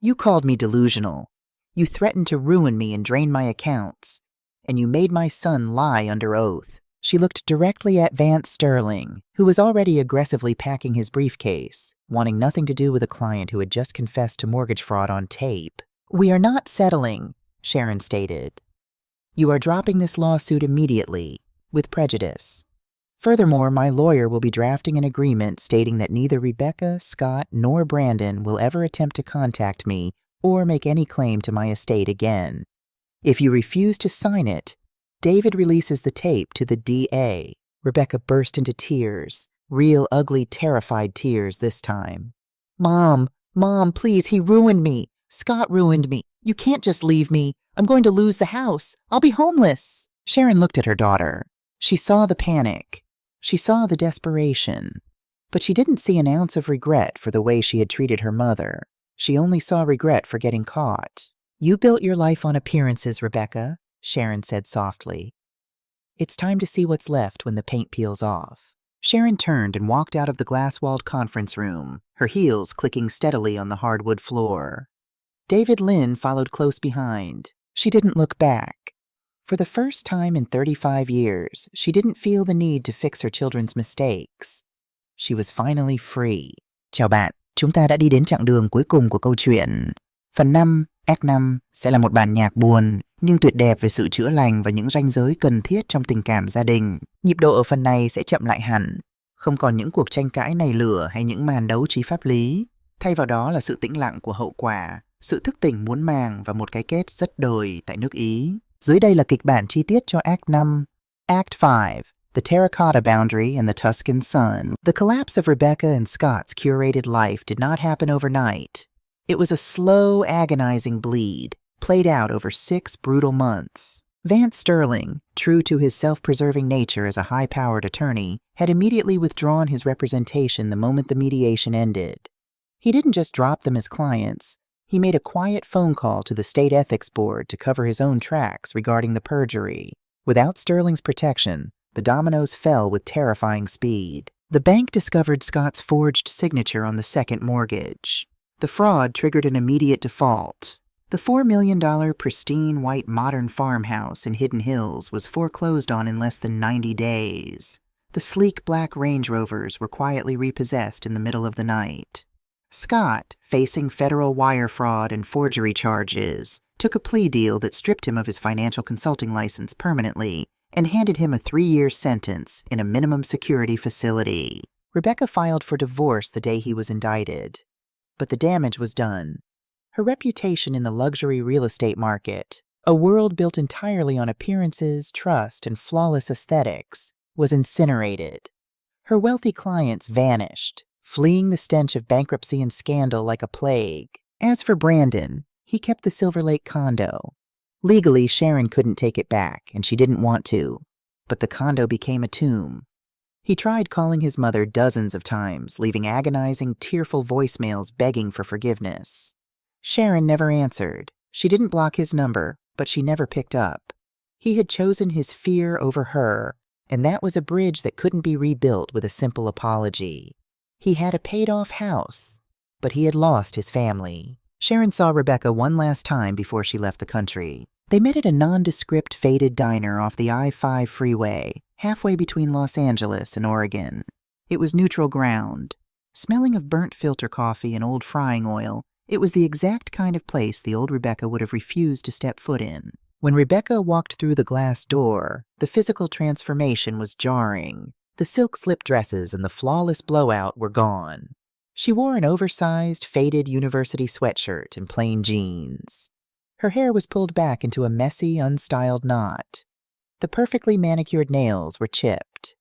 You called me delusional. You threatened to ruin me and drain my accounts. And you made my son lie under oath. She looked directly at Vance Sterling, who was already aggressively packing his briefcase, wanting nothing to do with a client who had just confessed to mortgage fraud on tape. We are not settling, Sharon stated. You are dropping this lawsuit immediately, with prejudice. Furthermore, my lawyer will be drafting an agreement stating that neither Rebecca, Scott, nor Brandon will ever attempt to contact me or make any claim to my estate again. If you refuse to sign it, David releases the tape to the DA. Rebecca burst into tears, real ugly, terrified tears this time. Mom, please, he ruined me. Scott ruined me. You can't just leave me. I'm going to lose the house. I'll be homeless. Sharon looked at her daughter. She saw the panic. She saw the desperation. But she didn't see an ounce of regret for the way she had treated her mother. She only saw regret for getting caught. You built your life on appearances, Rebecca, Sharon said softly. It's time to see what's left when the paint peels off. Sharon turned and walked out of the glass-walled conference room, her heels clicking steadily on the hardwood floor. David Lynn followed close behind. She didn't look back. For the first time in 35 years, she didn't feel the need to fix her children's mistakes. She was finally free. Chào bạn, chúng ta đã đi đến chặng đường cuối cùng của câu chuyện. Phần 5, Act 5 sẽ là một bản nhạc buồn, nhưng tuyệt đẹp về sự chữa lành và những ranh giới cần thiết trong tình cảm gia đình. Nhịp độ ở phần này sẽ chậm lại hẳn. Không còn những cuộc tranh cãi nảy lửa hay những màn đấu trí pháp lý. Thay vào đó là sự tĩnh lặng của hậu quả, sự thức tỉnh muôn màng và một cái kết rất đời tại nước Ý. Dưới đây là kịch bản chi tiết cho Act 5. Act 5. The Terracotta Boundary and the Tuscan Sun. The collapse of Rebecca and Scott's curated life did not happen overnight. It was a slow, agonizing bleed, played out over 6 brutal months. Vance Sterling, true to his self-preserving nature as a high-powered attorney, had immediately withdrawn his representation the moment the mediation ended. He didn't just drop them as clients, He made a quiet phone call to the state ethics board to cover his own tracks regarding the perjury. Without Sterling's protection, the dominoes fell with terrifying speed. The bank discovered Scott's forged signature on the second mortgage. The fraud triggered an immediate default. The $4 million pristine white modern farmhouse in Hidden Hills was foreclosed on in less than 90 days. The sleek black Range Rovers were quietly repossessed in the middle of the night. Scott, facing federal wire fraud and forgery charges, took a plea deal that stripped him of his financial consulting license permanently and handed him a 3-year sentence in a minimum security facility. Rebecca filed for divorce the day he was indicted. But the damage was done. Her reputation in the luxury real estate market, a world built entirely on appearances, trust, and flawless aesthetics, was incinerated. Her wealthy clients vanished, fleeing the stench of bankruptcy and scandal like a plague. As for Brandon, he kept the Silver Lake condo. Legally, Sharon couldn't take it back, and she didn't want to, but the condo became a tomb. He tried calling his mother dozens of times, leaving agonizing, tearful voicemails begging for forgiveness. Sharon never answered. She didn't block his number, but she never picked up. He had chosen his fear over her, and that was a bridge that couldn't be rebuilt with a simple apology. He had a paid-off house, but he had lost his family. Sharon saw Rebecca one last time before she left the country. They met at a nondescript faded diner off the I-5 freeway, halfway between Los Angeles and Oregon. It was neutral ground. Smelling of burnt filter coffee and old frying oil, it was the exact kind of place the old Rebecca would have refused to step foot in. When Rebecca walked through the glass door, the physical transformation was jarring. The silk slip dresses and the flawless blowout were gone. She wore an oversized, faded university sweatshirt and plain jeans. Her hair was pulled back into a messy, unstyled knot. The perfectly manicured nails were chipped.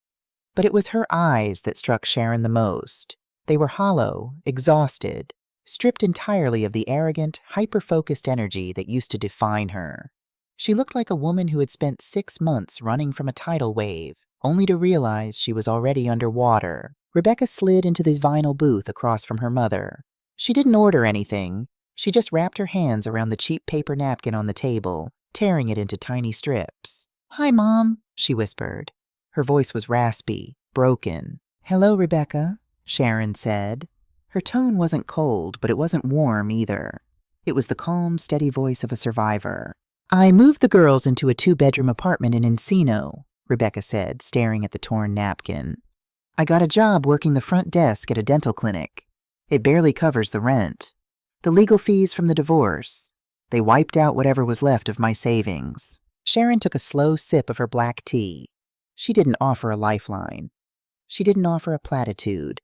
But it was her eyes that struck Sharon the most. They were hollow, exhausted, stripped entirely of the arrogant, hyper-focused energy that used to define her. She looked like a woman who had spent 6 months running from a tidal wave, only to realize she was already underwater. Rebecca slid into the vinyl booth across from her mother. She didn't order anything. She just wrapped her hands around the cheap paper napkin on the table, tearing it into tiny strips. "Hi, Mom," she whispered. Her voice was raspy, broken. "Hello, Rebecca," Sharon said. Her tone wasn't cold, but it wasn't warm either. It was the calm, steady voice of a survivor. "I moved the girls into a 2-bedroom apartment in Encino," Rebecca said, staring at the torn napkin. "I got a job working the front desk at a dental clinic. It barely covers the rent. The legal fees from the divorce. They wiped out whatever was left of my savings." Sharon took a slow sip of her black tea. She didn't offer a lifeline. She didn't offer a platitude.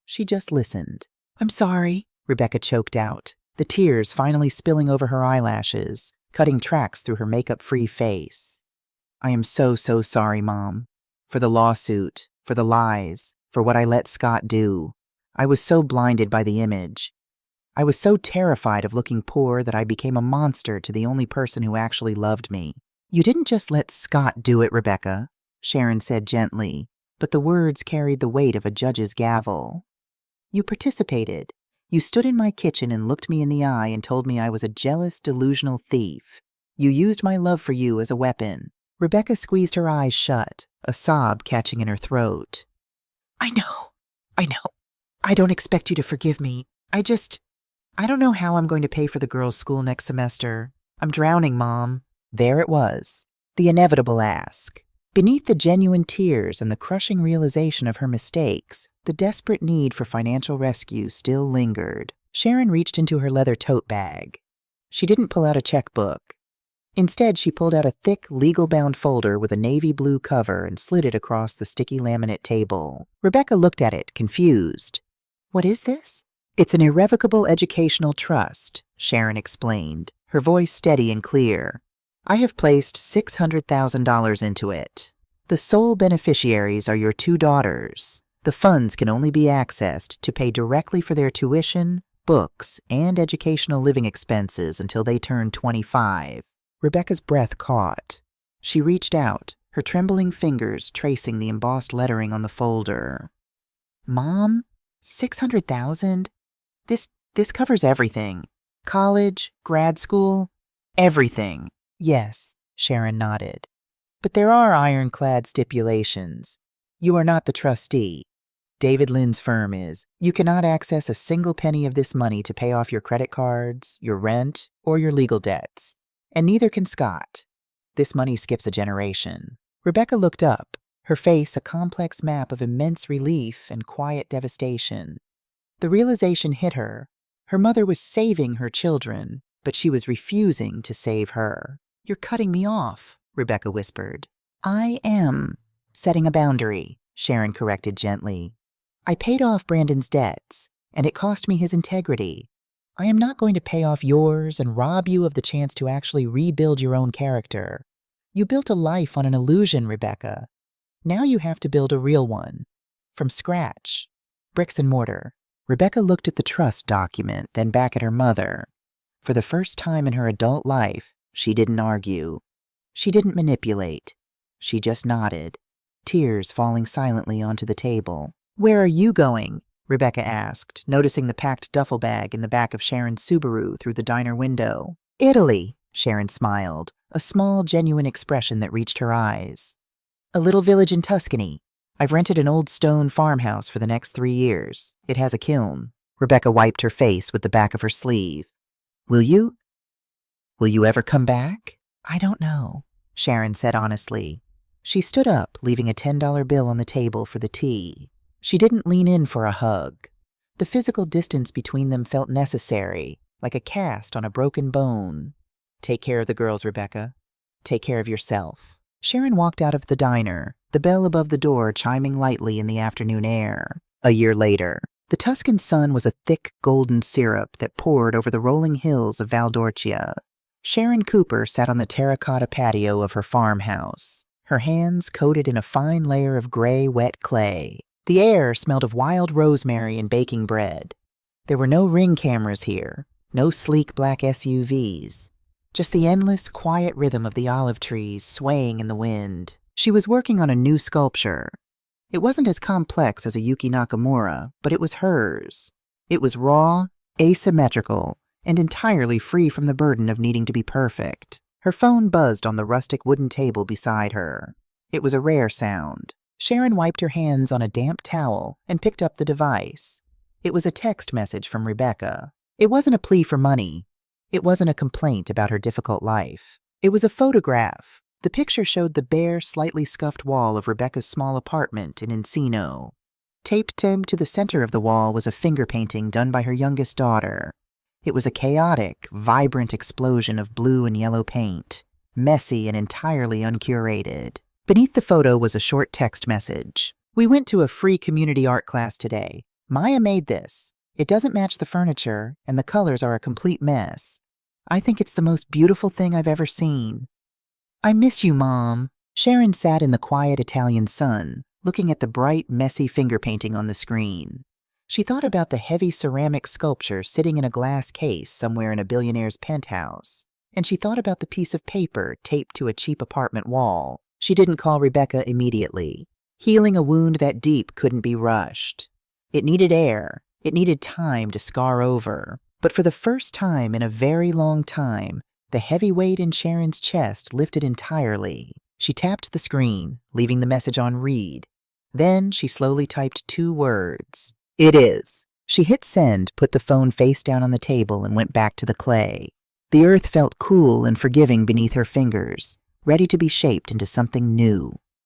She just listened. "I'm sorry," Rebecca choked out, the tears finally spilling over her eyelashes, cutting tracks through her makeup-free face. "I am so sorry, Mom. For the lawsuit, for the lies, for what I let Scott do. I was so blinded by the image. I was so terrified of looking poor that I became a monster to the only person who actually loved me." "You didn't just let Scott do it, Rebecca," Sharon said gently, but the words carried the weight of a judge's gavel. "You participated. You stood in my kitchen and looked me in the eye and told me I was a jealous, delusional thief. You used my love for you as a weapon." Rebecca squeezed her eyes shut, a sob catching in her throat. I know. I don't expect you to forgive me. I don't know how I'm going to pay for the girls' school next semester. I'm drowning, Mom." There it was, the inevitable ask. Beneath the genuine tears and the crushing realization of her mistakes, the desperate need for financial rescue still lingered. Sharon reached into her leather tote bag. She didn't pull out a checkbook. Instead, she pulled out a thick, legal-bound folder with a navy blue cover and slid it across the sticky laminate table. Rebecca looked at it, confused. "What is this?" "It's an irrevocable educational trust," Sharon explained, her voice steady and clear. "I have placed $600,000 into it. The sole beneficiaries are your 2 daughters. The funds can only be accessed to pay directly for their tuition, books, and educational living expenses until they turn 25. Rebecca's breath caught. She reached out, her trembling fingers tracing the embossed lettering on the folder. "Mom, $600,000? This covers everything. College? Grad school? Everything. Yes, Sharon nodded. But there are ironclad stipulations. You are not the trustee. David Lynn's firm is. You cannot access a single penny of this money to pay off your credit cards, your rent, or your legal debts. And neither can Scott. This money skips a generation. Rebecca looked up, her face a complex map of immense relief and quiet devastation. The realization hit her. Her mother was saving her children, but she was refusing to save her. "You're cutting me off," Rebecca whispered. "I am setting a boundary," Sharon corrected gently. "I paid off Brandon's debts, and it cost me his integrity. I am not going to pay off yours and rob you of the chance to actually rebuild your own character. You built a life on an illusion, Rebecca. Now you have to build a real one. From scratch. Bricks and mortar." Rebecca looked at the trust document, then back at her mother. For the first time in her adult life, she didn't argue. She didn't manipulate. She just nodded, tears falling silently onto the table. "Where are you going?" Rebecca asked, noticing the packed duffel bag in the back of Sharon's Subaru through the diner window. "Italy," Sharon smiled, a small, genuine expression that reached her eyes. "A little village in Tuscany. I've rented an old stone farmhouse for the next 3 years. It has a kiln." Rebecca wiped her face with the back of her sleeve. Will you ever come back?" "I don't know," Sharon said honestly. She stood up, leaving a $10 bill on the table for the tea. She didn't lean in for a hug. The physical distance between them felt necessary, like a cast on a broken bone. "Take care of the girls, Rebecca. Take care of yourself." Sharon walked out of the diner, the bell above the door chiming lightly in the afternoon air. A year later, the Tuscan sun was a thick golden syrup that poured over the rolling hills of Valdorcia. Sharon Cooper sat on the terracotta patio of her farmhouse, her hands coated in a fine layer of gray, wet clay. The air smelled of wild rosemary and baking bread. There were no ring cameras here, no sleek black SUVs, just the endless, quiet rhythm of the olive trees swaying in the wind. She was working on a new sculpture. It wasn't as complex as a Yuki Nakamura, but it was hers. It was raw, asymmetrical, and entirely free from the burden of needing to be perfect. Her phone buzzed on the rustic wooden table beside her. It was a rare sound. Sharon wiped her hands on a damp towel and picked up the device. It was a text message from Rebecca. It wasn't a plea for money. It wasn't a complaint about her difficult life. It was a photograph. The picture showed the bare, slightly scuffed wall of Rebecca's small apartment in Encino. Taped to the center of the wall was a finger painting done by her youngest daughter. It was a chaotic, vibrant explosion of blue and yellow paint, messy and entirely uncurated. Beneath the photo was a short text message. "We went to a free community art class today. Maya made this. It doesn't match the furniture, and the colors are a complete mess. I think it's the most beautiful thing I've ever seen. I miss you, Mom." Sharon sat in the quiet Italian sun, looking at the bright, messy finger painting on the screen. She thought about the heavy ceramic sculpture sitting in a glass case somewhere in a billionaire's penthouse, and she thought about the piece of paper taped to a cheap apartment wall. She didn't call Rebecca immediately. Healing a wound that deep couldn't be rushed. It needed air. It needed time to scar over. But for the first time in a very long time, the heavy weight in Sharon's chest lifted entirely. She tapped the screen, leaving the message on read. Then she slowly typed 2 words. "It is." She hit send, put the phone face down on the table, and went back to the clay. The earth felt cool and forgiving beneath her fingers, ready to be shaped into something new.